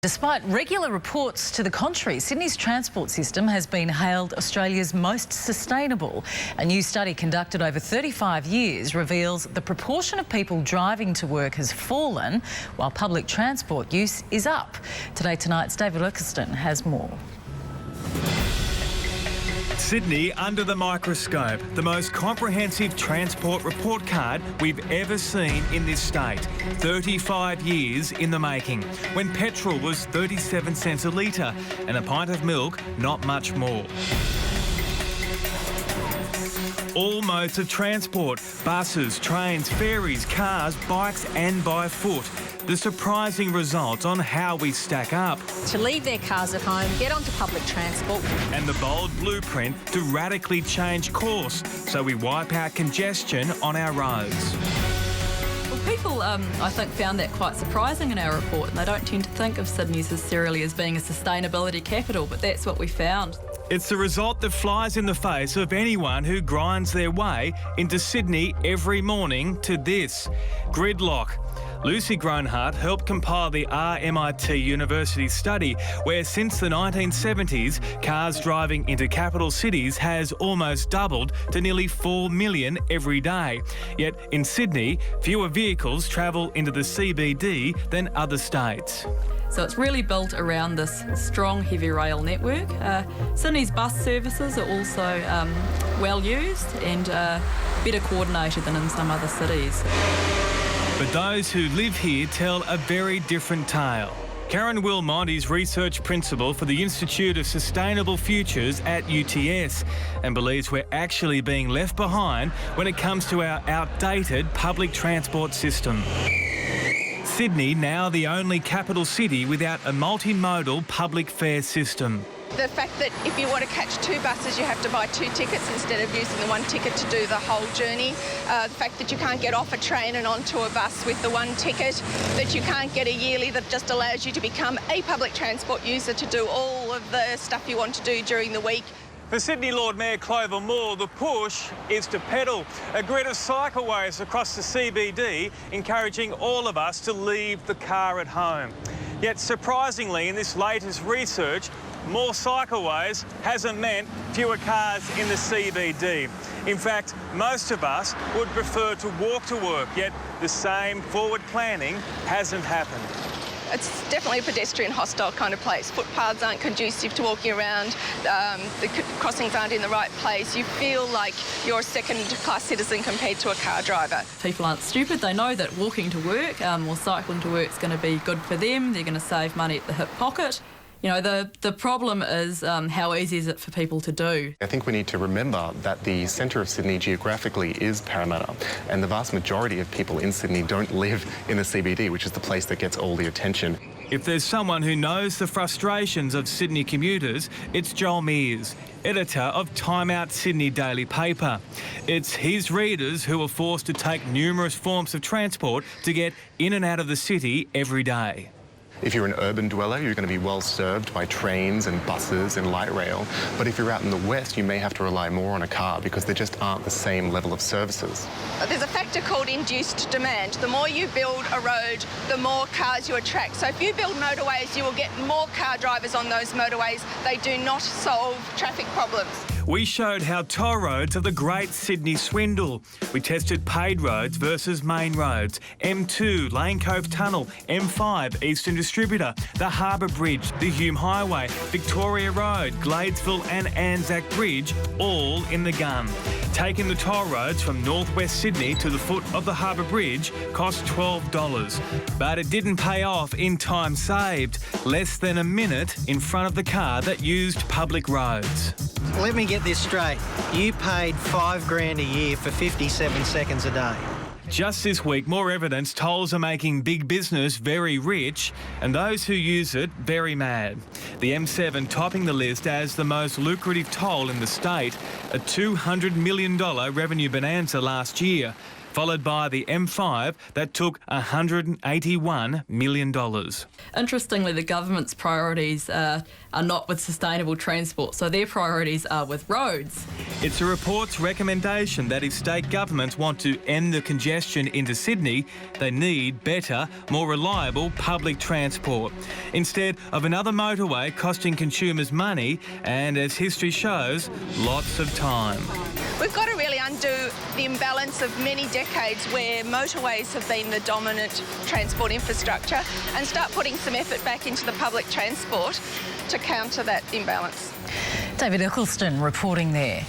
Despite regular reports to the contrary, Sydney's transport system has been hailed Australia's most sustainable. A new study conducted over 35 years reveals the proportion of people driving to work has fallen, while public transport use is up. Today Tonight's David Urkeston has more. Sydney under the microscope, the most comprehensive transport report card we've ever seen in this state. 35 years in the making, when petrol was 37 cents a litre and a pint of milk not much more. All modes of transport, buses, trains, ferries, cars, bikes and by foot. The surprising results on how we stack up. To leave their cars at home, get onto public transport. And the bold blueprint to radically change course so we wipe out congestion on our roads. Well, people, I think, found that quite surprising in our report, and they don't tend to think of Sydney necessarily as being a sustainability capital, but that's what we found. It's the result that flies in the face of anyone who grinds their way into Sydney every morning to this: gridlock. Lucy Gronhardt helped compile the RMIT University study, where since the 1970s, cars driving into capital cities has almost doubled to nearly 4 million every day. Yet in Sydney, fewer vehicles travel into the CBD than other states. So it's really built around this strong heavy rail network. Sydney's bus services are also well used and better coordinated than in some other cities. But those who live here tell a very different tale. Karen Wilmot is Research Principal for the Institute of Sustainable Futures at UTS and believes we're actually being left behind when it comes to our outdated public transport system. Sydney now the only capital city without a multimodal public fare system. The fact that if you want to catch two buses, you have to buy two tickets instead of using the one ticket to do the whole journey. The fact that you can't get off a train and onto a bus with the one ticket, that you can't get a yearly that just allows you to become a public transport user to do all of the stuff you want to do during the week. For Sydney Lord Mayor Clover Moore, the push is to pedal. A grid of cycleways across the CBD, encouraging all of us to leave the car at home. Yet surprisingly, in this latest research, more cycleways hasn't meant fewer cars in the CBD. In fact, most of us would prefer to walk to work, yet the same forward planning hasn't happened. It's definitely a pedestrian hostile kind of place. Footpaths aren't conducive to walking around, the crossings aren't in the right place. You feel like you're a second-class citizen compared to a car driver. People aren't stupid. They know that walking to work or cycling to work is going to be good for them. They're going to save money at the hip pocket. You know, the problem is how easy is it for people to do. I think we need to remember that the centre of Sydney geographically is Parramatta, and the vast majority of people in Sydney don't live in the CBD, which is the place that gets all the attention. If there's someone who knows the frustrations of Sydney commuters, it's Joel Mears, editor of Time Out Sydney daily paper. It's his readers who are forced to take numerous forms of transport to get in and out of the city every day. If you're an urban dweller, you're going to be well served by trains and buses and light rail. But if you're out in the west, you may have to rely more on a car because there just aren't the same level of services. There's a factor called induced demand. The more you build a road, the more cars you attract. So if you build motorways, you will get more car drivers on those motorways. They do not solve traffic problems. We showed how toll roads are the great Sydney swindle. We tested paid roads versus main roads, M2, Lane Cove Tunnel, M5, Eastern Distributor, the Harbour Bridge, the Hume Highway, Victoria Road, Gladesville and Anzac Bridge, all in the gun. Taking the toll roads from northwest Sydney to the foot of the Harbour Bridge cost $12. But it didn't pay off in time saved, less than a minute in front of the car that used public roads. Let me get this straight. You paid $5,000 a year for 57 seconds a day. Just this week, more evidence tolls are making big business very rich and those who use it very mad. The M7 topping the list as the most lucrative toll in the state, a $200 million revenue bonanza last year. followed by the M5 that took $181 million. Interestingly, the government's priorities are not with sustainable transport, so their priorities are with roads. It's a report's recommendation that if state governments want to end the congestion into Sydney, they need better, more reliable public transport, instead of another motorway costing consumers money and, as history shows, lots of time. We've got to really undo the imbalance of many decades where motorways have been the dominant transport infrastructure and start putting some effort back into the public transport to counter that imbalance. David Eccleston reporting there.